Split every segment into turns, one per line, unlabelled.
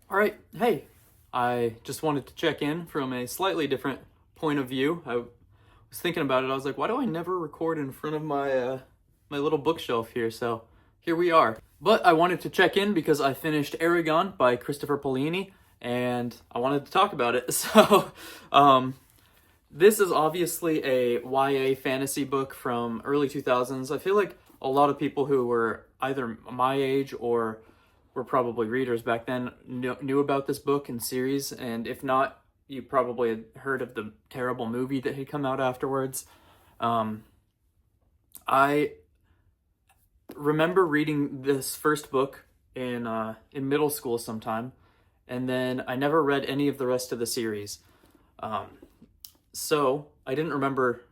All right, hey, I just wanted to check in from a slightly different point of view. I was thinking about it. I was like, why do I never record in front of my little bookshelf here? So here we are. But I wanted to check in because I finished Eragon by Christopher Paolini, and I wanted to talk about it. This is obviously a YA fantasy book from early 2000s. I feel like a lot of people who were either my age or were probably readers back then knew about this book and series, and if not, you probably had heard of the terrible movie that had come out afterwards. I remember reading this first book in middle school sometime, and then I never read any of the rest of the series. Um, so I didn't remember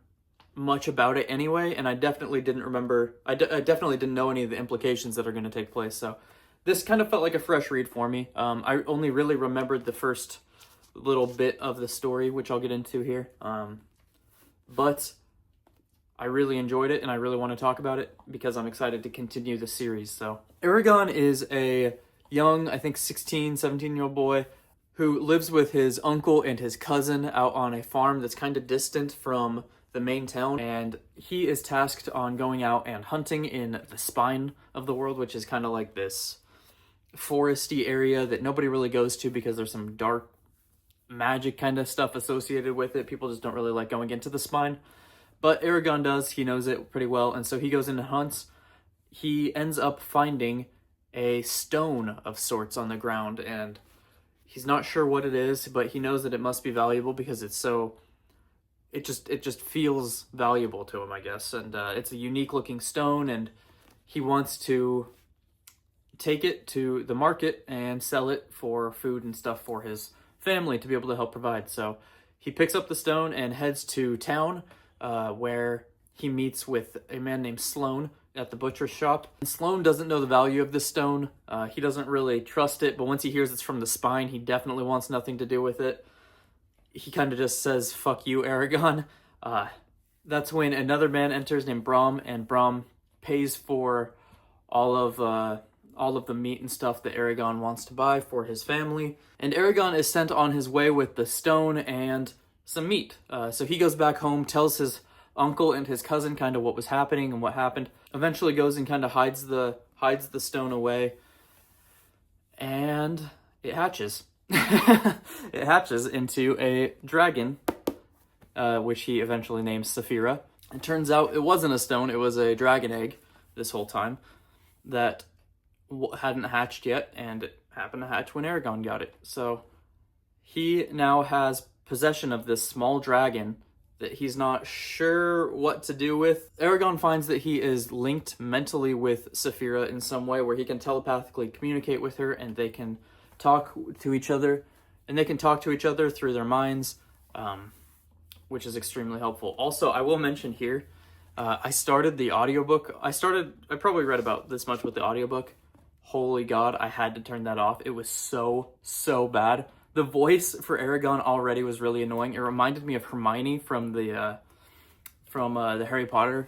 much about it anyway, and I definitely didn't remember. I definitely didn't know any of the implications that are going to take place. So this kind of felt like a fresh read for me. I only really remembered the first little bit of the story, which I'll get into here. But I really enjoyed it, and I really want to talk about it because I'm excited to continue the series. So Eragon is a young, I think 16, 17-year-old boy who lives with his uncle and his cousin out on a farm that's kind of distant from the main town, and he is tasked on going out and hunting in the spine of the world, which is kind of like this foresty area that nobody really goes to because there's some dark magic kind of stuff associated with it. People just don't really like going into the spine, but Eragon does. He knows it pretty well, and so he goes into hunts. He ends up finding a stone of sorts on the ground, and he's not sure what it is, but he knows that it must be valuable because it's so it just feels valuable to him, I guess. And it's a unique looking stone, and he wants to take it to the market and sell it for food and stuff for his family to be able to help provide. So he picks up the stone and heads to town, where he meets with a man named Sloan at the butcher's shop. And Sloan doesn't know the value of this stone. He doesn't really trust it, but once he hears it's from the spine, he definitely wants nothing to do with it. He kind of just says, "Fuck you, Eragon." That's when another man enters named Brom, and Brom pays for all of the meat and stuff that Eragon wants to buy for his family. And Eragon is sent on his way with the stone and some meat. So he goes back home, tells his uncle and his cousin kind of what was happening and what happened. Eventually goes and kind of hides the stone away, and it hatches. It hatches into a dragon, which he eventually names Saphira. It turns out it wasn't a stone, it was a dragon egg this whole time that hadn't hatched yet, and it happened to hatch when Eragon got it. So he now has possession of this small dragon that he's not sure what to do with. Eragon finds that he is linked mentally with Saphira in some way where he can telepathically communicate with her, and they can talk to each other, through their minds, which is extremely helpful. Also, I will mention here, I started the audiobook. I probably read about this much with the audiobook. Holy God, I had to turn that off. It was so bad. The voice for Eragon already was really annoying. It reminded me of Hermione from the Harry Potter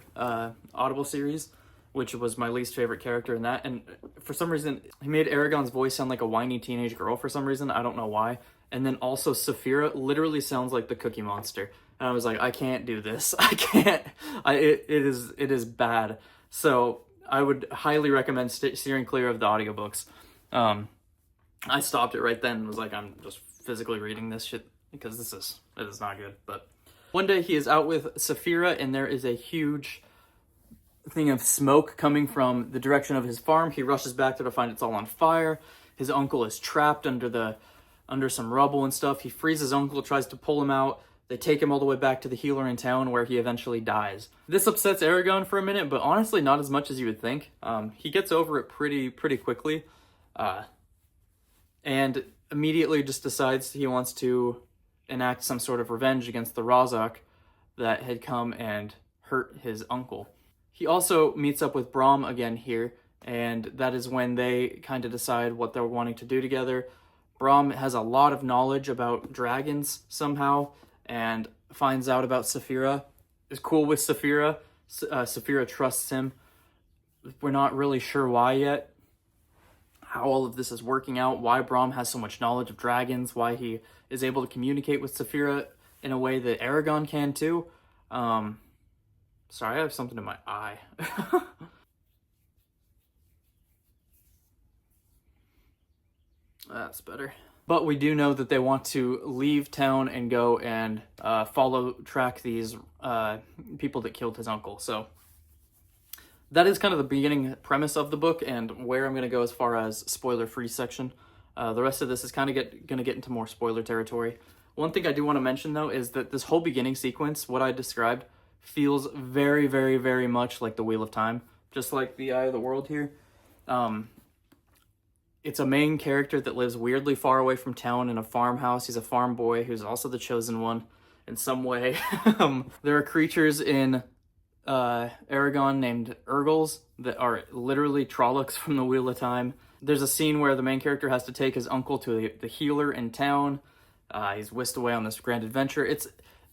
Audible series, which was my least favorite character in that. And for some reason, he made Eragon's voice sound like a whiny teenage girl for some reason. I don't know why. And then also Saphira literally sounds like the Cookie Monster. And I was like, I can't do this. I can't. It is bad. So I would highly recommend steering clear of the audiobooks. I stopped it right then and was like, I'm just physically reading this shit because it is not good. But one day he is out with Saphira, and there is a huge thing of smoke coming from the direction of his farm. He rushes back there to find it's all on fire. His uncle is trapped under some rubble and stuff. He frees his uncle, tries to pull him out. They take him all the way back to the healer in town, where he eventually dies. This upsets Eragon for a minute, but honestly not as much as you would think. He gets over it pretty quickly, and immediately just decides he wants to enact some sort of revenge against the Razak that had come and hurt his uncle. He also meets up with Brahm again here, and that is when they kind of decide what they're wanting to do together. Brahm has a lot of knowledge about dragons somehow, and finds out about Saphira, is cool with Saphira. Saphira trusts him. We're not really sure why yet. how all of this is working out, why Braum has so much knowledge of dragons, why he is able to communicate with Saphira in a way that Eragon can too. Sorry, I have something in my eye. That's better. But we do know that they want to leave town and go and track these people that killed his uncle. So that is kind of the beginning premise of the book and where I'm going to go as far as spoiler-free section. The rest of this is kind of going to get into more spoiler territory. One thing I do want to mention, though, is that this whole beginning sequence, what I described, feels very, very, very much like the Wheel of Time. Just like the Eye of the World here. It's a main character that lives weirdly far away from town in a farmhouse. He's a farm boy who's also the chosen one in some way. There are creatures in Eragon named Urgles that are literally Trollocs from the Wheel of Time. There's a scene where the main character has to take his uncle to the healer in town. He's whisked away on this grand adventure. It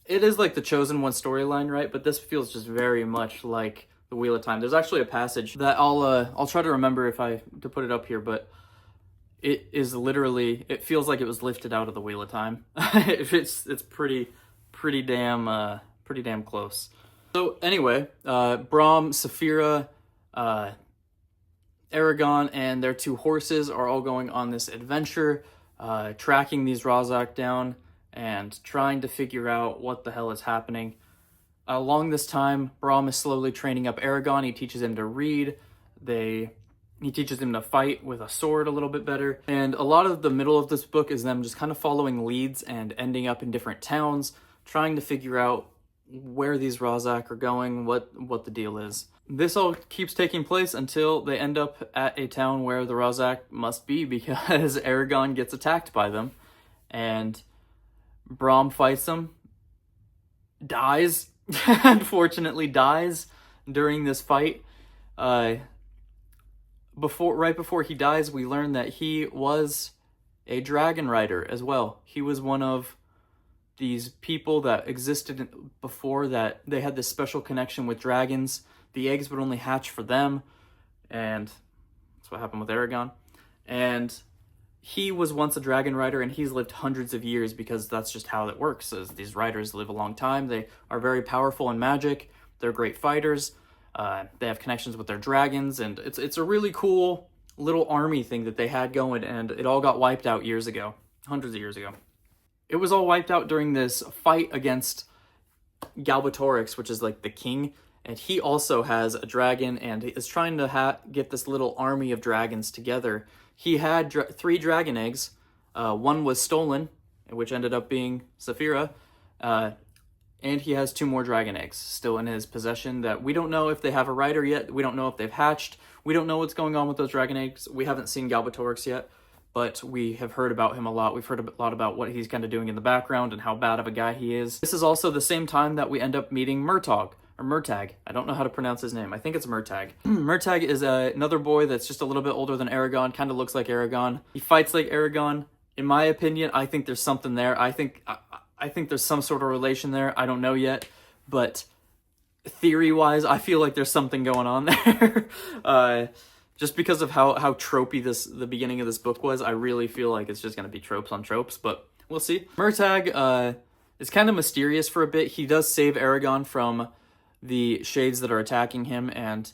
is like the Chosen One storyline, right? But this feels just very much like the Wheel of Time. There's actually a passage that I'll try to remember to put it up here, but it is literally, it feels like it was lifted out of the Wheel of Time. It's pretty damn close. So anyway, Braum, Saphira, Eragon, and their two horses are all going on this adventure, tracking these Razak down and trying to figure out what the hell is happening. Along this time, Braum is slowly training up Eragon. He teaches him to read. He teaches him to fight with a sword a little bit better. And a lot of the middle of this book is them just kind of following leads and ending up in different towns, trying to figure out where these Razak are going, what the deal is. This all keeps taking place until they end up at a town where the Razak must be, because Eragon gets attacked by them. And Braum fights them, dies, unfortunately dies during this fight. Right before he dies, we learn that he was a dragon rider as well. He was one of these people that existed before, that they had this special connection with dragons. The eggs would only hatch for them, and that's what happened with Eragon. And he was once a dragon rider, and he's lived hundreds of years, because that's just how it works. As these riders live a long time. They are very powerful in magic. They're great fighters. They have connections with their dragons, and it's a really cool little army thing that they had going, and it all got wiped out years ago, hundreds of years ago. It was all wiped out during this fight against Galbatorix, which is like the king, and he also has a dragon and is trying to get this little army of dragons together. He had 3 dragon eggs. One was stolen, which ended up being Saphira, and he has 2 more dragon eggs still in his possession that we don't know if they have a rider yet. We don't know if they've hatched. We don't know what's going on with those dragon eggs. We haven't seen Galbatorix yet, but we have heard about him a lot. We've heard a lot about what he's kind of doing in the background and how bad of a guy he is. This is also the same time that we end up meeting Murtag. I don't know how to pronounce his name. I think it's Murtag. Murtag is another boy that's just a little bit older than Eragon, kind of looks like Eragon. He fights like Eragon. In my opinion, I think there's something there. I think there's some sort of relation there. I don't know yet, but theory-wise, I feel like there's something going on there. Just because of how tropey the beginning of this book was, I really feel like it's just going to be tropes on tropes, but we'll see. Murtag is kind of mysterious for a bit. He does save Eragon from the shades that are attacking him, and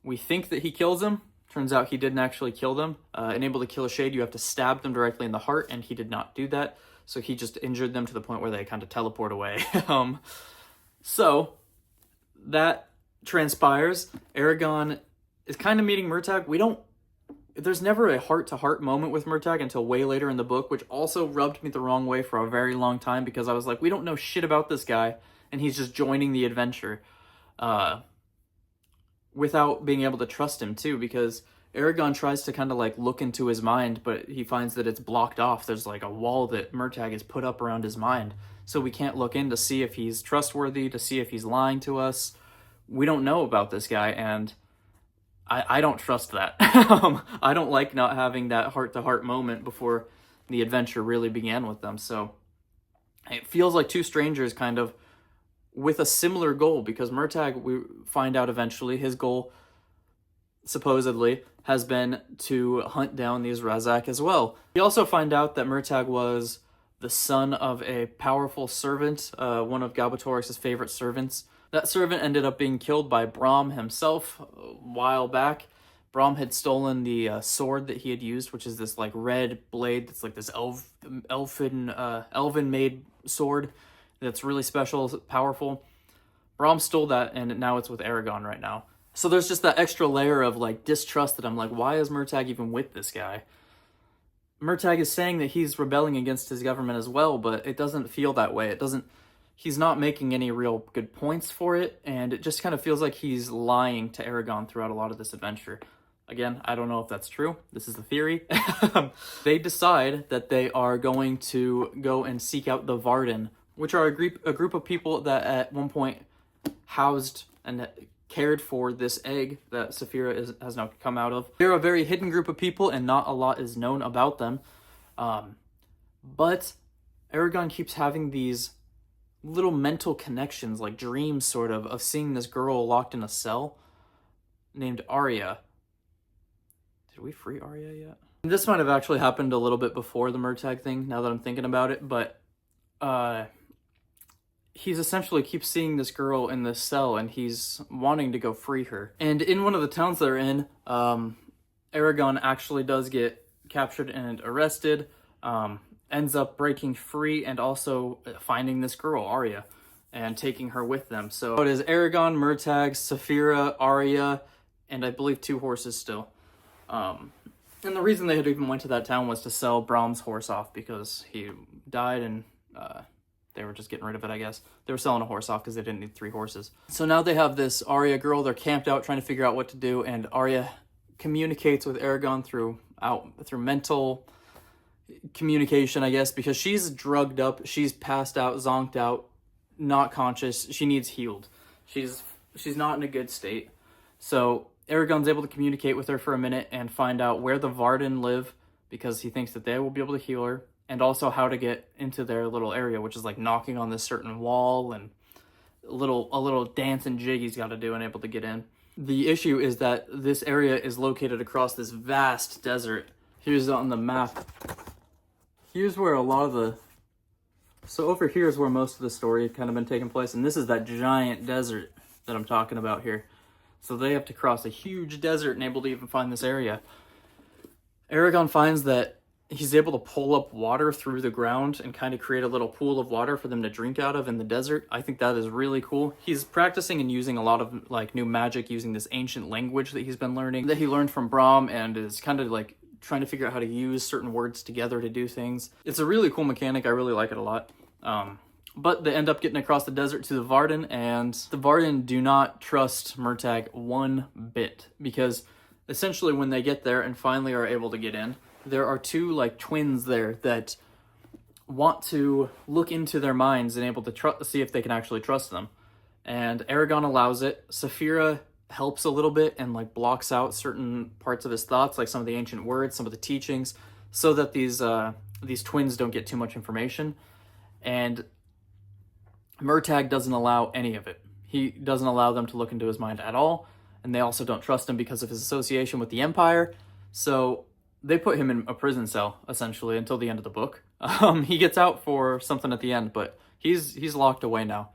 we think that he kills them. Turns out he didn't actually kill them. Unable to kill a shade, you have to stab them directly in the heart, and he did not do that. So he just injured them to the point where they kind of teleport away. So that transpires. Eragon is kind of meeting Murtag. There's never a heart-to-heart moment with Murtag until way later in the book, which also rubbed me the wrong way for a very long time, because I was like, we don't know shit about this guy, and he's just joining the adventure. Without being able to trust him too, because Eragon tries to kind of like look into his mind, but he finds that it's blocked off. There's like a wall that Murtag has put up around his mind, so we can't look in to see if he's trustworthy, to see if he's lying to us. We don't know about this guy, and I don't trust that. I don't like not having that heart-to-heart moment before the adventure really began with them. So it feels like 2 strangers kind of with a similar goal, because Murtag, we find out eventually, his goal supposedly has been to hunt down these Razak as well. We also find out that Murtagh was the son of a powerful servant, one of Galbatorix's favorite servants. That servant ended up being killed by Brom himself a while back. Brom had stolen the sword that he had used, which is this like red blade that's like this elven made sword that's really special, powerful. Brom stole that, and now it's with Eragon right now. So there's just that extra layer of like distrust that I'm like, why is Murtagh even with this guy? Murtagh is saying that he's rebelling against his government as well, but it doesn't feel that way. He's not making any real good points for it, and it just kind of feels like he's lying to Eragon throughout a lot of this adventure. Again, I don't know if that's true. This is the theory. They decide that they are going to go and seek out the Varden, which are a group of people that at one point housed and cared for this egg that Saphira has now come out of. They're a very hidden group of people, and not a lot is known about them. But Eragon keeps having these little mental connections, like dreams sort of seeing this girl locked in a cell named Arya. Did we free Arya yet? This might have actually happened a little bit before the Murtagh thing, now that I'm thinking about it, but he's essentially keeps seeing this girl in this cell, and he's wanting to go free her. And in one of the towns they're in, Eragon actually does get captured and arrested, ends up breaking free and also finding this girl, Arya, and taking her with them. So it is Eragon, Murtagh, Saphira, Arya, and I believe 2 horses still. And the reason they had even went to that town was to sell Brom's horse off, because he died and they were just getting rid of it, I guess. They were selling a horse off because they didn't need 3 horses. So now they have this Arya girl. They're camped out trying to figure out what to do, and Arya communicates with Eragon through mental communication, I guess, because she's drugged up, she's passed out, zonked out, not conscious. She needs healed. She's not in a good state. So Eragon's able to communicate with her for a minute and find out where the Varden live, because he thinks that they will be able to heal her, and also how to get into their little area, which is like knocking on this certain wall, and a little dance and jig he's got to do and able to get in. The issue is that this area is located across this vast desert. Here's on the map. Here's where a lot of the... So over here is where most of the story had kind of been taking place, and this is that giant desert that I'm talking about here. So they have to cross a huge desert and able to even find this area. Eragon finds that he's able to pull up water through the ground and kind of create a little pool of water for them to drink out of in the desert. I think that is really cool. He's practicing and using a lot of like new magic, using this ancient language that he's been learning, that he learned from Brom, and is kind of like trying to figure out how to use certain words together to do things. It's a really cool mechanic. I really like it a lot. But they end up getting across the desert to the Varden, and the Varden do not trust Murtagh one bit, because essentially when they get there and finally are able to get in, there are 2 like twins there that want to look into their minds and able to see if they can actually trust them. And Eragon allows it. Saphira helps a little bit and like blocks out certain parts of his thoughts, like some of the ancient words, some of the teachings, so that these twins don't get too much information. And Murtagh doesn't allow any of it. He doesn't allow them to look into his mind at all, and they also don't trust him because of his association with the Empire. So they put him in a prison cell, essentially, until the end of the book. He gets out for something at the end, but he's locked away now.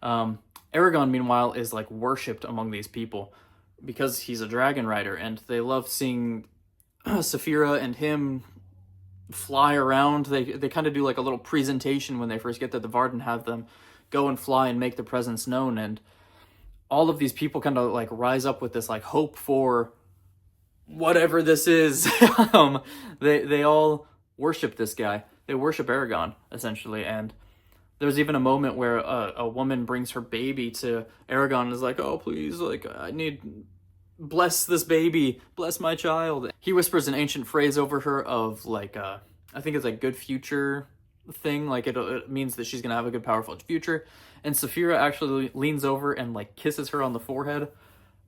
Eragon, meanwhile, is like worshipped among these people because he's a dragon rider, and they love seeing Saphira and him fly around. They kind of do like a little presentation when they first get there. The Varden have them go and fly and make their presence known, and all of these people kind of like rise up with this like hope for whatever this is. They all worship this guy. They worship Eragon, essentially. And there's even a moment where a woman brings her baby to Eragon and is like, oh, please, like, bless this baby, bless my child. He whispers an ancient phrase over her of like, I think it's a good future thing. Like it means that she's going to have a good, powerful future. And Saphira actually leans over and like kisses her on the forehead.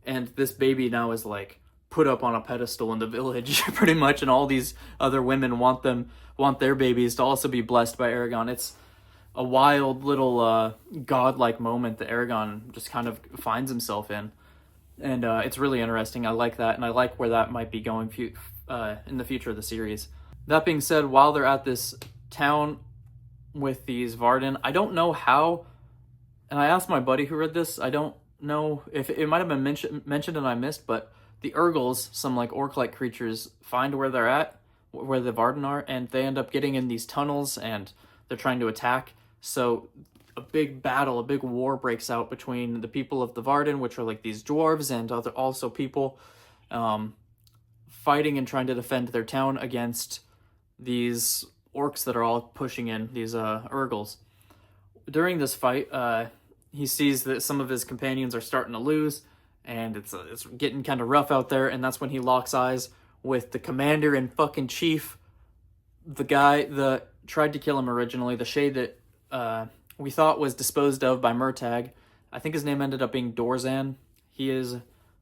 And this baby now is like put up on a pedestal in the village pretty much. And all these other women want their babies to also be blessed by Eragon. It's a wild little godlike moment that Eragon just kind of finds himself in. And it's really interesting. I like that, and I like where that might be going in the future of the series. That being said, while they're at this town with these Varden, I don't know how, and I asked my buddy who read this, I don't know if it might have been mentioned and I missed, but the Urgles, some like orc-like creatures, find where they're at, where the Varden are, and they end up getting in these tunnels, and they're trying to attack. So a big battle, a big war breaks out between the people of the Varden, which are like these dwarves, and other also people fighting and trying to defend their town against these orcs that are all pushing in, these Urgles. During this fight, he sees that some of his companions are starting to lose, and it's getting kind of rough out there, and that's when he locks eyes with the commander and fucking chief, the guy that tried to kill him originally, the shade that we thought was disposed of by Murtagh. I think his name ended up being Dorzan. He is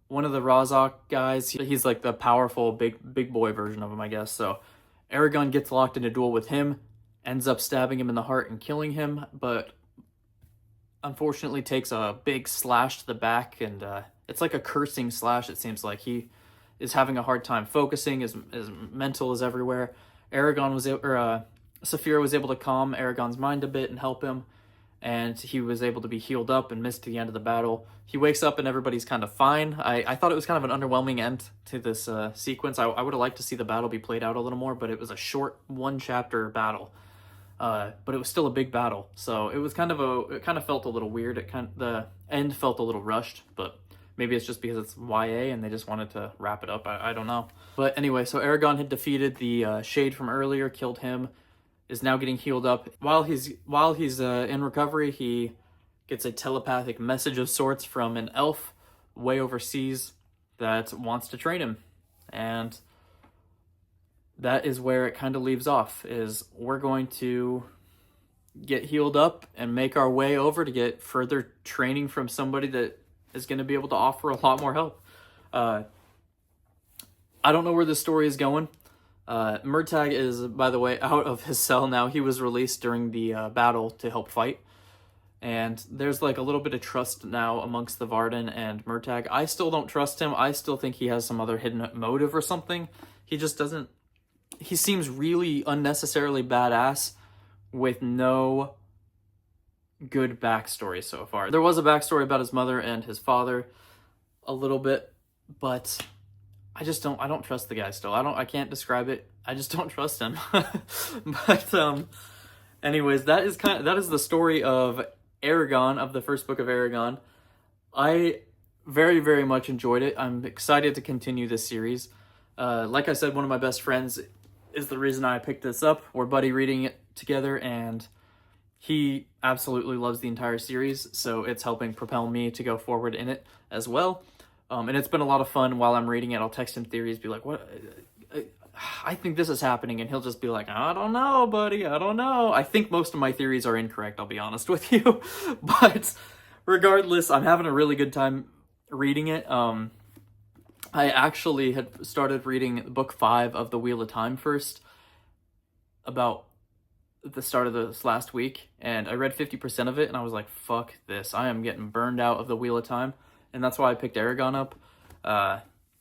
one of the Razak guys. He's like the powerful big boy version of him, I guess. So Eragon gets locked in a duel with him, ends up stabbing him in the heart and killing him, but unfortunately takes a big slash to the back, and it's like a cursing slash, it seems like. He is having a hard time focusing, his mental is everywhere. Saphira was able to calm Eragon's mind a bit and help him, and he was able to be healed up and missed the end of the battle. He wakes up and everybody's kind of fine. I thought it was kind of an underwhelming end to this sequence. I would have liked to see the battle be played out a little more, but it was a short one-chapter battle. But it was still a big battle, so it kind of felt a little weird. The end felt a little rushed, but maybe it's just because it's YA and they just wanted to wrap it up. I don't know. But anyway, so Eragon had defeated the Shade from earlier, killed him, is now getting healed up. While he's in recovery, he gets a telepathic message of sorts from an elf way overseas that wants to train him, and that is where it kind of leaves off, is we're going to get healed up and make our way over to get further training from somebody that is going to be able to offer a lot more help. I don't know where this story is going. Murtagh is, by the way, out of his cell now. He was released during the battle to help fight. And there's like a little bit of trust now amongst the Varden and Murtagh. I still don't trust him. I still think he has some other hidden motive or something. He just doesn't... He seems really unnecessarily badass with no good backstory so far. There was a backstory about his mother and his father a little bit, but I don't trust the guy still. I can't describe it. I just don't trust him. But anyways, that is the story of Eragon, of the first book of Eragon. I very, very much enjoyed it. I'm excited to continue this series. Like I said, one of my best friends is the reason I picked this up. We're buddy reading it together, and he absolutely loves the entire series, so it's helping propel me to go forward in it as well. And it's been a lot of fun while I'm reading it. I'll text him theories, be like, "What? I think this is happening," and he'll just be like, "I don't know, buddy, I don't know." I think most of my theories are incorrect, I'll be honest with you. But regardless, I'm having a really good time reading it. I actually had started reading book 5 of The Wheel of Time first, about the start of this last week, and I read 50% of it, and I was like, fuck this, I am getting burned out of The Wheel of Time, and that's why I picked Eragon up,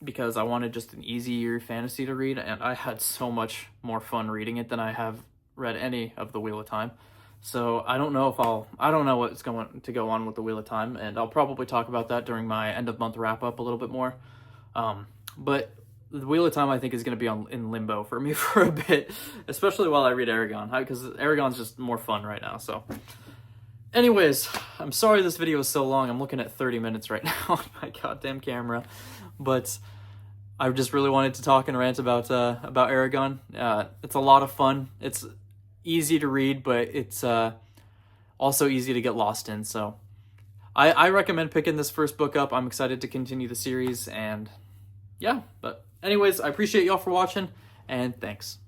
because I wanted just an easier fantasy to read, and I had so much more fun reading it than I have read any of The Wheel of Time. So I don't know what's going to go on with The Wheel of Time, and I'll probably talk about that during my end of month wrap up a little bit more. But The Wheel of Time, I think, is going to be in limbo for me for a bit, especially while I read Eragon, because Eragon's just more fun right now. So anyways, I'm sorry this video is so long. I'm looking at 30 minutes right now on my goddamn camera, but I just really wanted to talk and rant about Eragon. It's a lot of fun. It's easy to read, but it's also easy to get lost in. So I recommend picking this first book up. I'm excited to continue the series, and yeah, but anyways, I appreciate y'all for watching, and thanks.